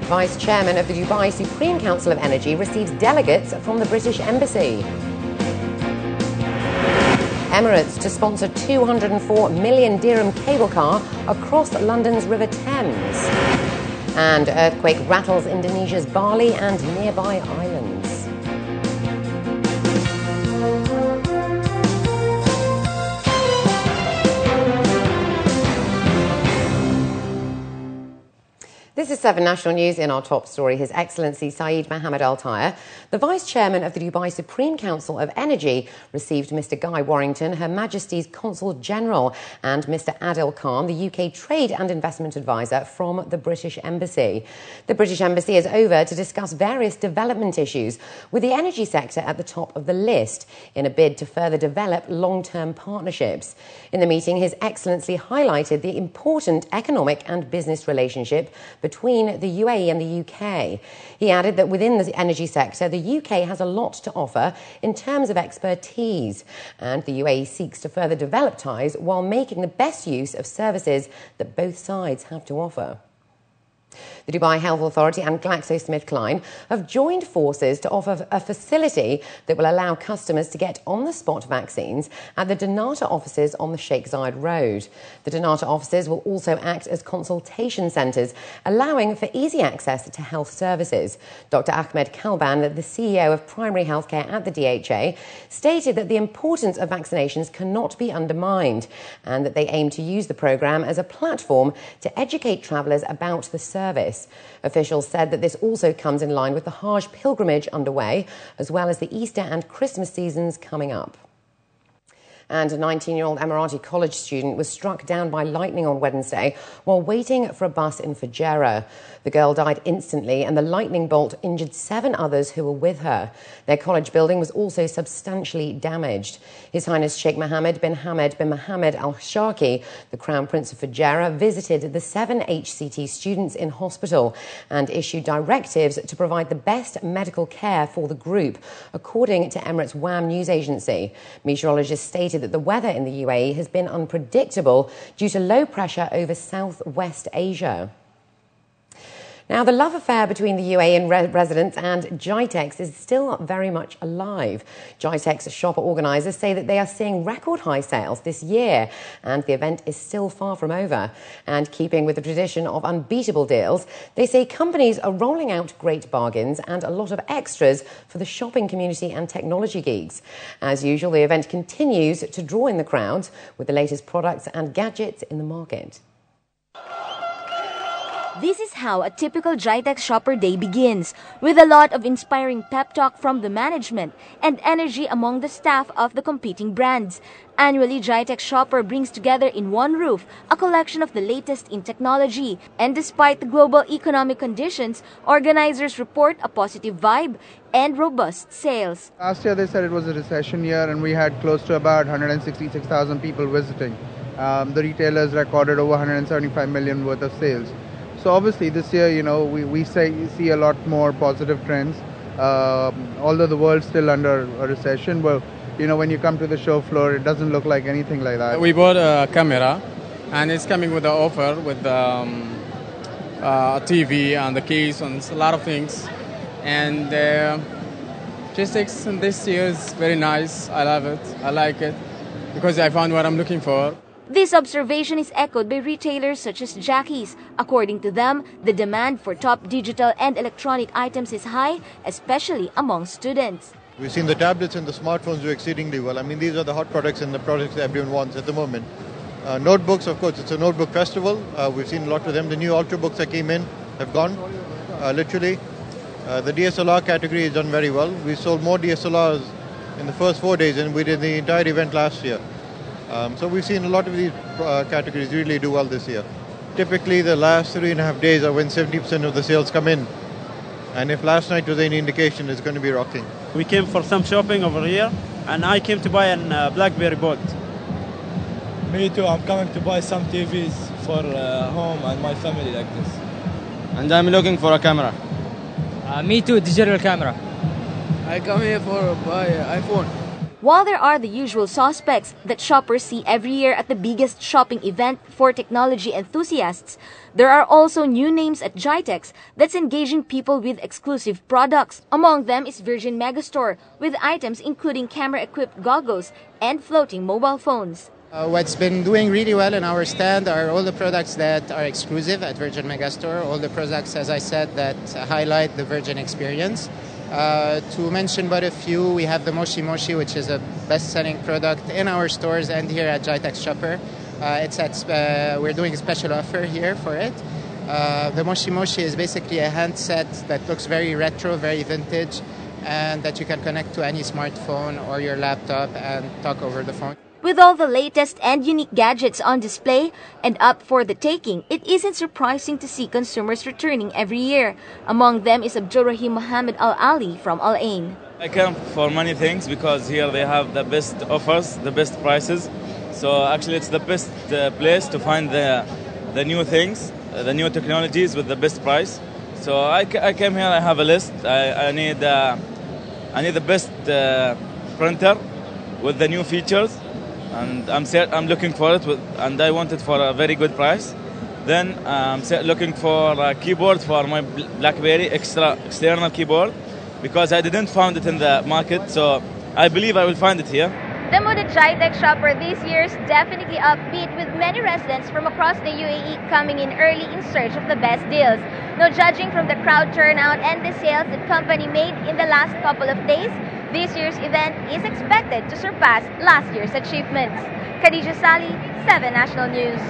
Vice Chairman of the Dubai Supreme Council of Energy receives delegates from the British Embassy. Emirates to sponsor 204 million dirham cable car across London's River Thames. And earthquake rattles Indonesia's Bali and nearby islands. This is 7 National News. In our top story, His Excellency Saeed Mohammed Al Taya, the Vice Chairman of the Dubai Supreme Council of Energy, received Mr Guy Warrington, Her Majesty's Consul General, and Mr Adil Khan, the UK Trade and Investment Advisor from the British Embassy. The British Embassy is over to discuss various development issues, with the energy sector at the top of the list, in a bid to further develop long-term partnerships. In the meeting, His Excellency highlighted the important economic and business relationship between the UAE and the UK. He added that within the energy sector, the UK has a lot to offer in terms of expertise, and the UAE seeks to further develop ties while making the best use of services that both sides have to offer. The Dubai Health Authority and GlaxoSmithKline have joined forces to offer a facility that will allow customers to get on-the-spot vaccines at the Donata offices on the Sheikh Zayed Road. The Donata offices will also act as consultation centres, allowing for easy access to health services. Dr Ahmed Kalban, the CEO of primary healthcare at the DHA, stated that the importance of vaccinations cannot be undermined, and that they aim to use the programme as a platform to educate travellers about the service. Officials said that this also comes in line with the Hajj pilgrimage underway, as well as the Easter and Christmas seasons coming up. And a 19-year-old Emirati college student was struck down by lightning on Wednesday while waiting for a bus in Fujairah. The girl died instantly, and the lightning bolt injured 7 others who were with her. Their college building was also substantially damaged. His Highness Sheikh Mohammed bin Hamad bin Mohammed Al Sharqi, the Crown Prince of Fujairah, visited the 7 HCT students in hospital and issued directives to provide the best medical care for the group, according to Emirates WAM news agency. Meteorologists stated that the weather in the UAE has been unpredictable due to low pressure over southwest Asia. Now, the love affair between the UAE and residents and Jitex is still very much alive. Jitex shopper organisers say that they are seeing record high sales this year, and the event is still far from over. And keeping with the tradition of unbeatable deals, they say companies are rolling out great bargains and a lot of extras for the shopping community and technology geeks. As usual, the event continues to draw in the crowds with the latest products and gadgets in the market. This is how a typical Jitex shopper day begins, with a lot of inspiring pep talk from the management and energy among the staff of the competing brands. Annually, Jitex shopper brings together in one roof a collection of the latest in technology. And despite the global economic conditions, organizers report a positive vibe and robust sales. Last year they said it was a recession year, and we had close to about 166,000 people visiting. The retailers recorded over 175 million worth of sales. So obviously this year, we see a lot more positive trends. Although the world's still under a recession, but when you come to the show floor, it doesn't look like anything like that. We bought a camera, and it's coming with an offer with a TV and the case and a lot of things. And G6 this year is very nice. I love it. I like it because I found what I'm looking for. This observation is echoed by retailers such as Jackie's. According to them, the demand for top digital and electronic items is high, especially among students. We've seen the tablets and the smartphones do exceedingly well. I mean, these are the hot products and the products that everyone wants at the moment. Notebooks, of course, it's a notebook festival. We've seen a lot of them. The new Ultrabooks that came in have gone, literally. The DSLR category has done very well. We sold more DSLRs in the first 4 days than we did the entire event last year. So we've seen a lot of these categories really do well this year. Typically, the last 3.5 days are when 70% of the sales come in. And if last night was any indication, it's going to be rocking. We came for some shopping over here, and I came to buy a BlackBerry boat. Me too. I'm coming to buy some TVs for home and my family like this. And I'm looking for a camera. Me too, digital camera. I come here for buy iPhone. While there are the usual suspects that shoppers see every year at the biggest shopping event for technology enthusiasts, there are also new names at GITEX that's engaging people with exclusive products. Among them is Virgin Megastore, with items including camera-equipped goggles and floating mobile phones. What's been doing really well in our stand are all the products that are exclusive at Virgin Megastore, all the products, as I said, that highlight the Virgin experience. To mention but a few, we have the Moshi Moshi, which is a best-selling product in our stores and here at GITEX Shopper. We're doing a special offer here for it. The Moshi Moshi is basically a handset that looks very retro, very vintage, and that you can connect to any smartphone or your laptop and talk over the phone. With all the latest and unique gadgets on display and up for the taking, it isn't surprising to see consumers returning every year. Among them is Abdurrahim Mohammed Al-Ali from Al Ain. I come for many things because here they have the best offers, the best prices. So actually it's the best place to find the new things, the new technologies with the best price. So I came here, I have a list. I need the best printer with the new features. And I'm looking for it, and I want it for a very good price. Then I'm looking for a keyboard for my BlackBerry, external keyboard, because I didn't find it in the market, so I believe I will find it here. The mood at GITEX Shopper this year is definitely upbeat, with many residents from across the UAE coming in early in search of the best deals. Now, judging from the crowd turnout and the sales the company made in the last couple of days, this year's event is expected to surpass last year's achievements. Khadija Sali, 7 National News.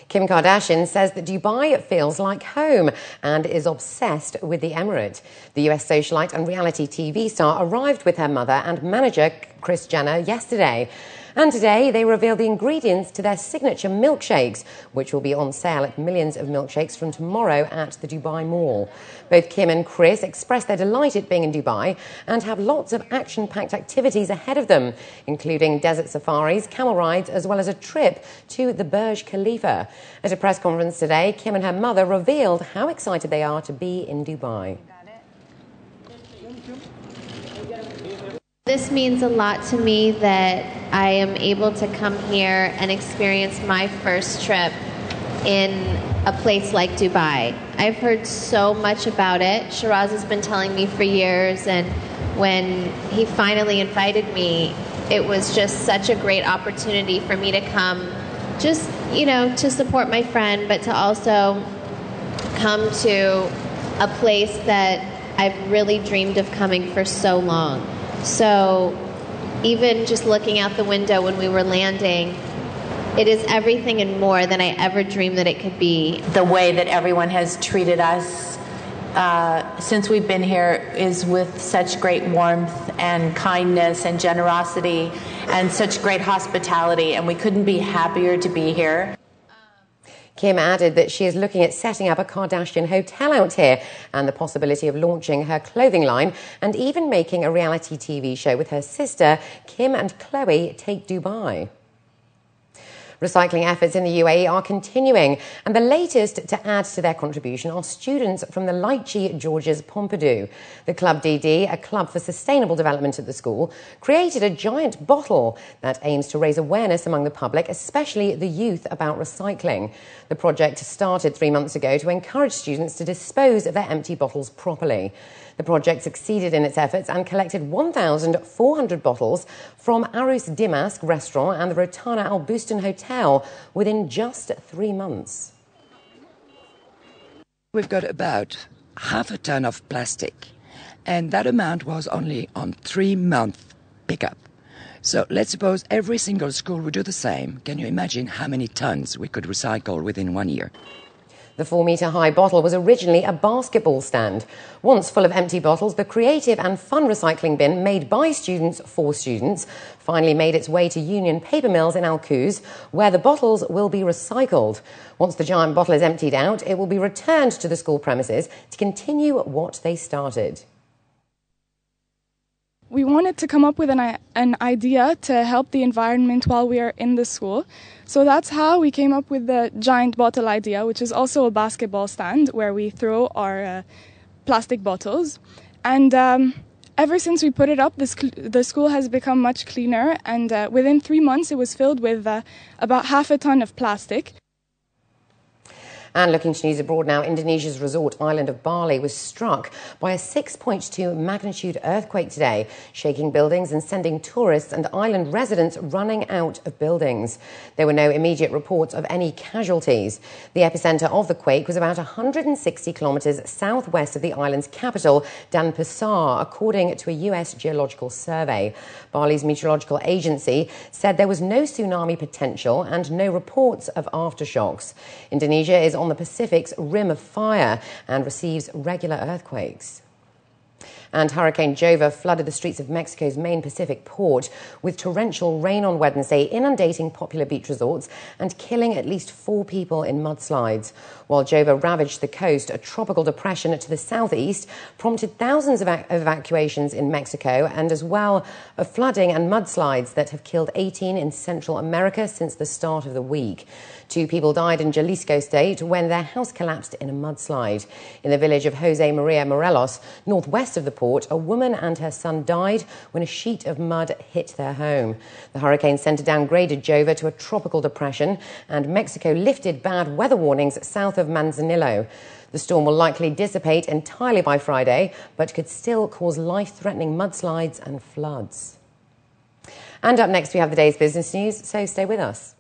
Kim Kardashian says that Dubai feels like home and is obsessed with the Emirate. The US socialite and reality TV star arrived with her mother and manager Kris Jenner yesterday. And today they revealed the ingredients to their signature milkshakes, which will be on sale at millions of milkshakes from tomorrow at the Dubai Mall. Both Kim and Kris expressed their delight at being in Dubai and have lots of action-packed activities ahead of them, including desert safaris, camel rides, as well as a trip to the Burj Khalifa. At a press conference today, Kim and her mother revealed how excited they are to be in Dubai. This means a lot to me that I am able to come here and experience my first trip in a place like Dubai. I've heard so much about it. Shiraz has been telling me for years, and when he finally invited me, it was just such a great opportunity for me to come, just, you know, to support my friend, but to also come to a place that I've really dreamed of coming for so long. So even just looking out the window when we were landing, it is everything and more than I ever dreamed that it could be. The way that everyone has treated us since we've been here is with such great warmth and kindness and generosity and such great hospitality, and we couldn't be happier to be here. Kim added that she is looking at setting up a Kardashian hotel out here and the possibility of launching her clothing line and even making a reality TV show with her sister, Kim and Khloe Take Dubai. Recycling efforts in the UAE are continuing, and the latest to add to their contribution are students from the Lychee Georges Pompidou. The Club DD, a club for sustainable development at the school, created a giant bottle that aims to raise awareness among the public, especially the youth, about recycling. The project started 3 months ago to encourage students to dispose of their empty bottles properly. The project succeeded in its efforts and collected 1,400 bottles from Arus Dimask restaurant and the Rotana Al Bustan Hotel within just 3 months. We've got about half a ton of plastic, and that amount was only on 3-month pickup. So let's suppose every single school would do the same. Can you imagine how many tons we could recycle within 1 year? The 4-metre-high bottle was originally a basketball stand. Once full of empty bottles, the creative and fun recycling bin made by students for students finally made its way to Union Paper Mills in Al Quoz, where the bottles will be recycled. Once the giant bottle is emptied out, it will be returned to the school premises to continue what they started. We wanted to come up with an idea to help the environment while we are in the school. So that's how we came up with the giant bottle idea, which is also a basketball stand where we throw our plastic bottles. And ever since we put it up, the school has become much cleaner, and within 3 months it was filled with about half a ton of plastic. And looking to news abroad now, Indonesia's resort island of Bali was struck by a 6.2 magnitude earthquake today, shaking buildings and sending tourists and island residents running out of buildings. There were no immediate reports of any casualties. The epicentre of the quake was about 160 kilometres southwest of the island's capital, Denpasar, according to a US geological survey. Bali's meteorological agency said there was no tsunami potential and no reports of aftershocks. Indonesia is on the Pacific's rim of fire and receives regular earthquakes. And Hurricane Jova flooded the streets of Mexico's main Pacific port, with torrential rain on Wednesday inundating popular beach resorts and killing at least 4 people in mudslides. While Jova ravaged the coast, a tropical depression to the southeast prompted thousands of evacuations in Mexico, and as well of flooding and mudslides that have killed 18 in Central America since the start of the week. 2 people died in Jalisco state when their house collapsed in a mudslide. In the village of Jose Maria Morelos, northwest of the port, a woman and her son died when a sheet of mud hit their home. The hurricane center downgraded Jova to a tropical depression, and Mexico lifted bad weather warnings south of Manzanillo. The storm will likely dissipate entirely by Friday, but could still cause life-threatening mudslides and floods. And up next, we have the day's business news, so stay with us.